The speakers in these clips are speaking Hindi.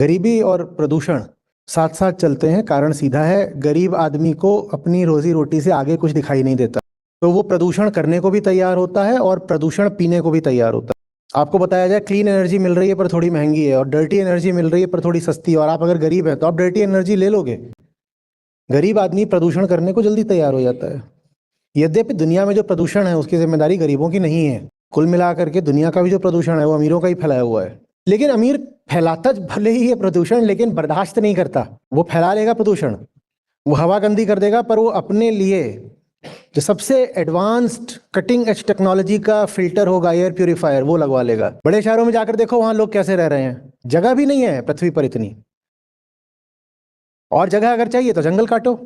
गरीबी और प्रदूषण साथ साथ चलते हैं। कारण सीधा है, गरीब आदमी को अपनी रोजी रोटी से आगे कुछ दिखाई नहीं देता, तो वो प्रदूषण करने को भी तैयार होता है और प्रदूषण पीने को भी तैयार होता है। आपको बताया जाए क्लीन एनर्जी मिल रही है पर थोड़ी महंगी है, और डर्टी एनर्जी मिल रही है पर थोड़ी सस्ती है, और आप अगर गरीब हैं तो आप डर्टी एनर्जी ले लोगे। गरीब आदमी प्रदूषण करने को जल्दी तैयार हो जाता है। यद्यपि दुनिया में जो प्रदूषण है उसकी जिम्मेदारी गरीबों की नहीं है। कुल मिलाकर के दुनिया का भी जो प्रदूषण है वो अमीरों का ही फैलाया हुआ है। लेकिन अमीर फैलाता भले ही है प्रदूषण, लेकिन बर्दाश्त नहीं करता। वो फैला लेगा प्रदूषण, वो हवा गंदी कर देगा, पर वो अपने लिए जो सबसे एडवांस्ड कटिंग एज टेक्नोलॉजी का फिल्टर होगा, एयर प्यूरिफायर, वो लगवा लेगा। बड़े शहरों में जाकर देखो वहां लोग कैसे रह रहे हैं। जगह भी नहीं है पृथ्वी पर इतनी, और जगह अगर चाहिए तो जंगल काटो,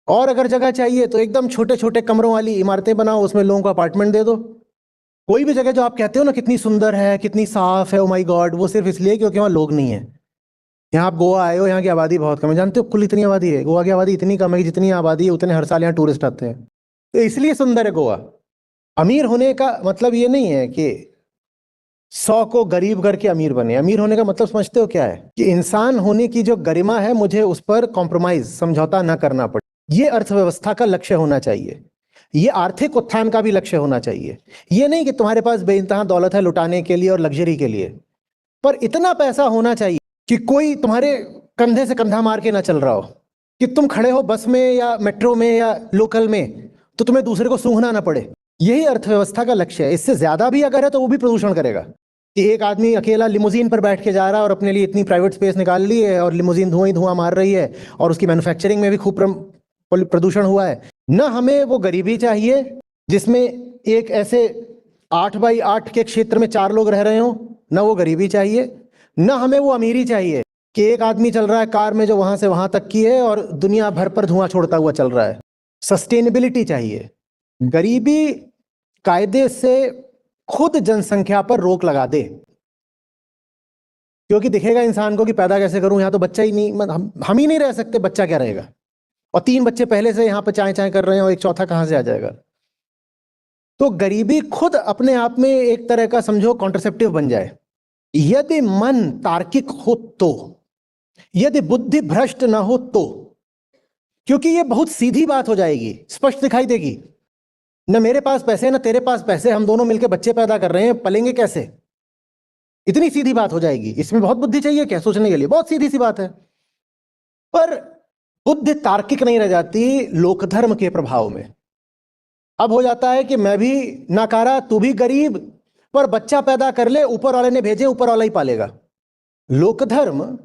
और अगर जगह चाहिए तो एकदम छोटे छोटे कमरों वाली इमारतें बनाओ, उसमें लोगों को अपार्टमेंट दे दो। कोई भी जगह जो आप कहते हो ना कितनी सुंदर है, कितनी साफ है, ओ माय गॉड, वो सिर्फ इसलिए क्योंकि वहाँ लोग नहीं है। यहाँ आप गोवा आए हो, यहाँ की आबादी बहुत कम है। जानते हो कुल इतनी आबादी है? गोवा की आबादी इतनी कम है कि जितनी आबादी है उतने हर साल यहाँ टूरिस्ट आते हैं, तो इसलिए सुंदर है गोवा। अमीर होने का मतलब ये नहीं है कि 100 को गरीब करके अमीर बने। अमीर होने का मतलब समझते हो क्या है? कि इंसान होने की जो गरिमा है, मुझे उस पर कॉम्प्रोमाइज, समझौता ना करना पड़े। ये अर्थव्यवस्था का लक्ष्य होना चाहिए, ये आर्थिक उत्थान का भी लक्ष्य होना चाहिए। ये नहीं कि तुम्हारे पास बेइंतहा दौलत है लुटाने के लिए और लग्जरी के लिए, पर इतना पैसा होना चाहिए कि कोई तुम्हारे कंधे से कंधा मार के ना चल रहा हो, कि तुम खड़े हो बस में या मेट्रो में या लोकल में तो तुम्हें दूसरे को सूंघना ना पड़े। यही अर्थव्यवस्था का लक्ष्य है। इससे ज्यादा भी अगर है तो वो भी प्रदूषण करेगा। कि एक आदमी अकेला लिमोजीन पर बैठ के जा रहा है और अपने लिए इतनी प्राइवेट स्पेस निकाल ली है, और लिमोजीन धुआं ही धुआं मार रही है, और उसकी मैन्युफैक्चरिंग में भी खूब प्रदूषण हुआ है। न हमें वो गरीबी चाहिए जिसमें एक ऐसे 8x8 के क्षेत्र में 4 लोग रह रहे हो, न वो गरीबी चाहिए। न हमें वो अमीरी चाहिए कि एक आदमी चल रहा है कार में जो वहां से वहां तक की है और दुनिया भर पर धुआं छोड़ता हुआ चल रहा है। सस्टेनेबिलिटी चाहिए। गरीबी कायदे से खुद जनसंख्या पर रोक लगा दे, क्योंकि दिखेगा इंसान को कि पैदा कैसे करूं, यहां तो बच्चा ही नहीं, हम ही नहीं रह सकते, बच्चा क्या रहेगा? और 3 बच्चे पहले से यहां पर चाय चाय कर रहे हैं और एक चौथा कहां से आ जाएगा? तो गरीबी खुद अपने आप में एक तरह का समझो कॉन्ट्रसेप्टिव बन जाए। यदि मन तार्किक हो तो, यदि बुद्धि भ्रष्ट ना हो तो, क्योंकि ये बहुत सीधी बात हो जाएगी, स्पष्ट दिखाई देगी। न मेरे पास पैसे न तेरे पास पैसे, हम दोनों मिलकर बच्चे पैदा कर रहे हैं, पलेंगे कैसे? इतनी सीधी बात हो जाएगी। इसमें बहुत बुद्धि चाहिए क्या सोचने के लिए? बहुत सीधी सी बात है। पर बुद्धि तार्किक नहीं रह जाती लोकधर्म के प्रभाव में। अब हो जाता है कि मैं भी नाकारा, तू भी गरीब, पर बच्चा पैदा कर ले, ऊपर वाले ने भेजे, ऊपर वाला ही पालेगा। लोकधर्म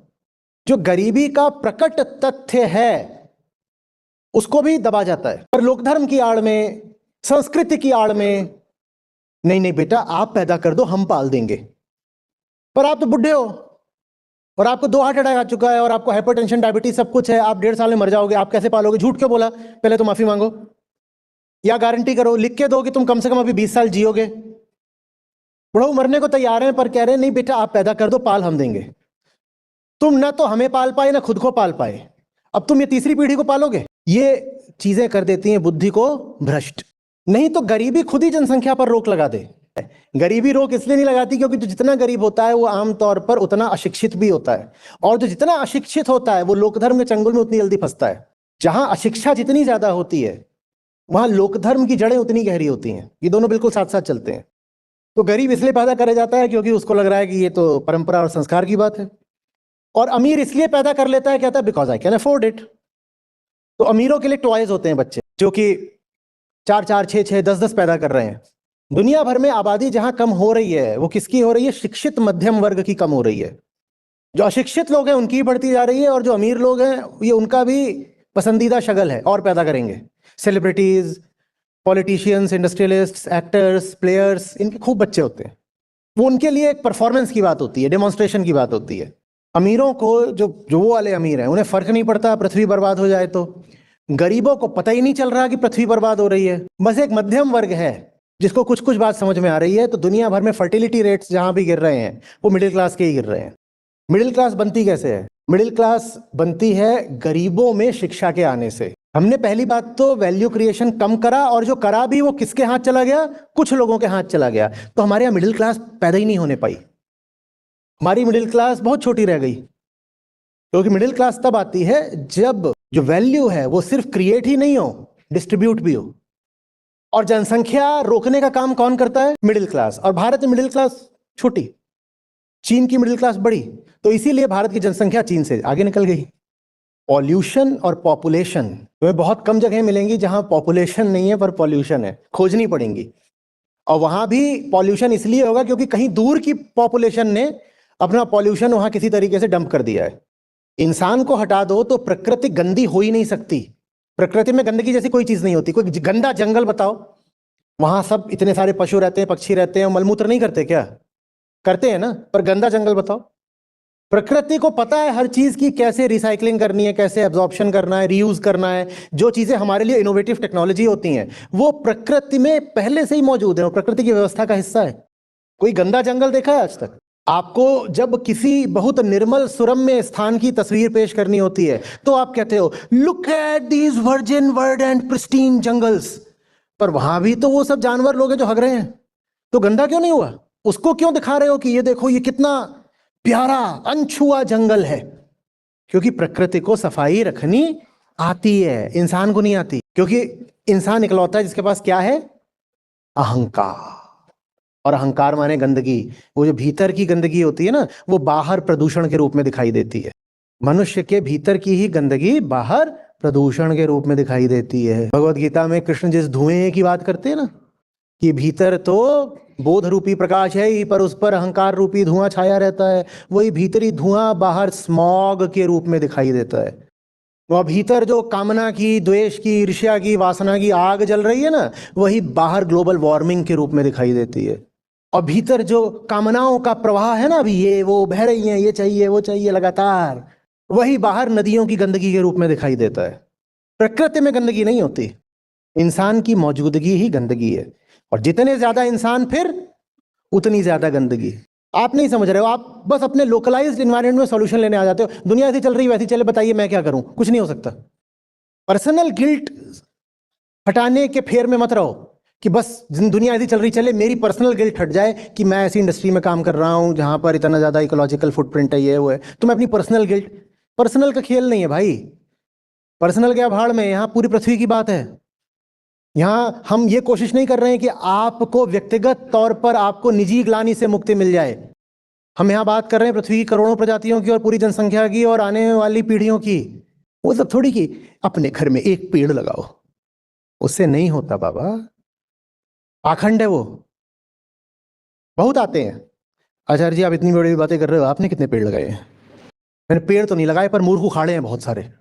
जो गरीबी का प्रकट तथ्य है उसको भी दबा जाता है। पर लोकधर्म की आड़ में, संस्कृति की आड़ में, नहीं नहीं बेटा आप पैदा कर दो, हम पाल देंगे। पर आप तो बुढ़े हो और आपको 2 हार्ट अटैक आ चुका है और आपको हाइपरटेंशन, डायबिटीज सब कुछ है, आप 1.5 साल में मर जाओगे, आप कैसे पालोगे? झूठ क्यों बोला? पहले तो माफी मांगो, या गारंटी करो, लिख के दो कि तुम कम से कम अभी 20 साल जियोगे। बुढ़ऊ मरने को तैयार हैं पर कह रहे हैं नहीं बेटा आप पैदा कर दो, पाल हम देंगे। तुम ना तो हमें पाल पाए ना खुद को पाल पाए, अब तुम ये तीसरी पीढ़ी को पालोगे। ये चीजें कर देती हैं बुद्धि को भ्रष्ट। नहीं तो गरीबी खुद ही जनसंख्या पर रोक लगा दे। गरीबी रोक इसलिए नहीं लगाती क्योंकि जो जितना गरीब होता है वो आमतौर पर उतना अशिक्षित भी होता है, और जो जितना अशिक्षित होता है वो लोकधर्म के चंगुल में उतनी जल्दी फंसता है। जहां अशिक्षा जितनी ज्यादा होती है वहां लोकधर्म की जड़ें उतनी गहरी होती हैं। ये दोनों बिल्कुल साथ साथ चलते हैं। तो गरीब इसलिए पैदा करा जाता है क्योंकि उसको लग रहा है कि ये तो परंपरा और संस्कार की बात है, और अमीर इसलिए पैदा कर लेता है, कहता है because I can afford it. तो अमीरों के लिए टॉयज होते हैं बच्चे, जो कि 4-4, 6-6, 10-10 पैदा कर रहे हैं। दुनिया भर में आबादी जहां कम हो रही है वो किसकी हो रही है? शिक्षित मध्यम वर्ग की कम हो रही है। जो अशिक्षित लोग हैं उनकी ही बढ़ती जा रही है, और जो अमीर लोग हैं ये उनका भी पसंदीदा शगल है, और पैदा करेंगे। Celebrities, politicians, industrialists, actors, players, इनके खूब बच्चे होते हैं। वो उनके लिए एक परफॉर्मेंस की बात होती है, डेमोन्स्ट्रेशन की बात होती है। अमीरों को, जो जो वो वाले अमीर हैं, उन्हें फर्क नहीं पड़ता पृथ्वी बर्बाद हो जाए तो। गरीबों को पता ही नहीं चल रहा कि पृथ्वी बर्बाद हो रही है। बस एक मध्यम वर्ग है जिसको कुछ कुछ बात समझ में आ रही है। तो दुनिया भर में फर्टिलिटी रेट्स जहां भी गिर रहे हैं वो मिडिल क्लास के ही गिर रहे हैं। मिडिल क्लास बनती कैसे है? मिडिल क्लास बनती है गरीबों में शिक्षा के आने से। हमने पहली बात तो वैल्यू क्रिएशन कम करा, और जो करा भी वो किसके हाथ चला गया? कुछ लोगों के हाथ चला गया। तो हमारे यहाँ मिडिल क्लास पैदा ही नहीं होने पाई। हमारी मिडिल क्लास बहुत छोटी रह गई, क्योंकि मिडिल क्लास तब आती है जब जो वैल्यू है वो सिर्फ क्रिएट ही नहीं हो, डिस्ट्रीब्यूट भी हो। और जनसंख्या रोकने का काम कौन करता है? Middle class. और भारत में मिडिल क्लास छोटी, चीन की मिडिल क्लास बड़ी, तो इसीलिए भारत की जनसंख्या चीन से आगे निकल गई। पॉल्यूशन और पॉपुलेशन, तुम्हें बहुत कम जगह मिलेंगी जहां पॉपुलेशन नहीं है पर पॉल्यूशन है, खोजनी पड़ेंगी। और वहां भी पॉल्यूशन इसलिए होगा क्योंकि कहीं दूर की पॉपुलेशन ने अपना पॉल्यूशन वहां किसी तरीके से डंप कर दिया है। इंसान को हटा दो तो प्रकृति गंदी हो ही नहीं सकती। प्रकृति में गंदगी जैसी कोई चीज नहीं होती। कोई गंदा जंगल बताओ, वहां सब इतने सारे पशु रहते हैं, पक्षी रहते हैं, मलमूत्र नहीं करते क्या? करते हैं ना। पर गंदा जंगल बताओ। प्रकृति को पता है हर चीज की कैसे रिसाइकलिंग करनी है, कैसे एब्जॉर्प्शन करना है, रीयूज करना है। जो चीजें हमारे लिए इनोवेटिव टेक्नोलॉजी होती हैं वो प्रकृति में पहले से ही मौजूद है, वो प्रकृति की व्यवस्था का हिस्सा है। कोई गंदा जंगल देखा है आज तक? आपको जब किसी बहुत निर्मल सुरम्य स्थान की तस्वीर पेश करनी होती है तो आप कहते हो look at these virgin word and pristine jungles. पर वहां भी तो वो सब जानवर लोग हैं जो हग रहे हैं, तो गंदा क्यों नहीं हुआ? उसको क्यों दिखा रहे हो कि ये देखो ये कितना प्यारा अनछुआ जंगल है? क्योंकि प्रकृति को सफाई रखनी आती है, इंसान को नहीं आती। क्योंकि इंसान इकलौता है जिसके पास क्या है? अहंकार। और अहंकार माने गंदगी। वो जो भीतर की गंदगी होती है ना, वो बाहर प्रदूषण के रूप में दिखाई देती है। मनुष्य के भीतर की ही गंदगी बाहर प्रदूषण के रूप में दिखाई देती है। भगवत गीता में कृष्ण जिस धुएं की बात करते हैं ना, कि भीतर तो बोध रूपी प्रकाश है ही, पर उस पर अहंकार रूपी धुआं छाया रहता है। वही भीतरी धुआं बाहर स्मॉग के रूप में दिखाई देता है। वह भीतर जो कामना की, द्वेष की, ईर्ष्या की, वासना की आग जल रही है ना, वही बाहर ग्लोबल वार्मिंग के रूप में दिखाई देती है। और भीतर जो कामनाओं का प्रवाह है ना, अभी ये वो बह रही हैं, ये चाहिए वो चाहिए लगातार, वही बाहर नदियों की गंदगी के रूप में दिखाई देता है। प्रकृति में गंदगी नहीं होती, इंसान की मौजूदगी ही गंदगी है। और जितने ज्यादा इंसान फिर उतनी ज्यादा गंदगी। आप नहीं समझ रहे हो, आप बस अपने लोकलाइज्ड एनवायरनमेंट में सॉल्यूशन लेने आ जाते हो। दुनिया ऐसी चल रही वैसी चले, बताइए मैं क्या करूं? कुछ नहीं हो सकता। पर्सनल गिल्ट हटाने के फेर में मत रहो कि बस दुनिया ऐसी चल रही चले, मेरी पर्सनल गिल्ट हट जाए कि मैं ऐसी इंडस्ट्री में काम कर रहा हूं जहां पर इतना ज्यादा इकोलॉजिकल फुटप्रिंट है, ये वो है, तो मैं अपनी पर्सनल गिल्ट। पर्सनल का खेल नहीं है भाई। पर्सनल क्या भाड़ में, यहां पूरी पृथ्वी की बात है। यहां हम ये कोशिश नहीं कर रहे हैं कि आपको व्यक्तिगत तौर पर आपको निजी ग्लानि से मुक्ति मिल जाए। हम यहां बात कर रहे हैं पृथ्वी की करोड़ों प्रजातियों की और पूरी जनसंख्या की और आने वाली पीढ़ियों की। वो सब थोड़ी कि अपने घर में एक पेड़ लगाओ, उससे नहीं होता बाबा। पाखंड है वो। बहुत आते हैं, आचार्य जी आप इतनी बड़ी बातें कर रहे हो, आपने कितने पेड़ लगाए हैं? मैंने पेड़ तो नहीं लगाए पर मूर्ख उखाड़े हैं बहुत सारे।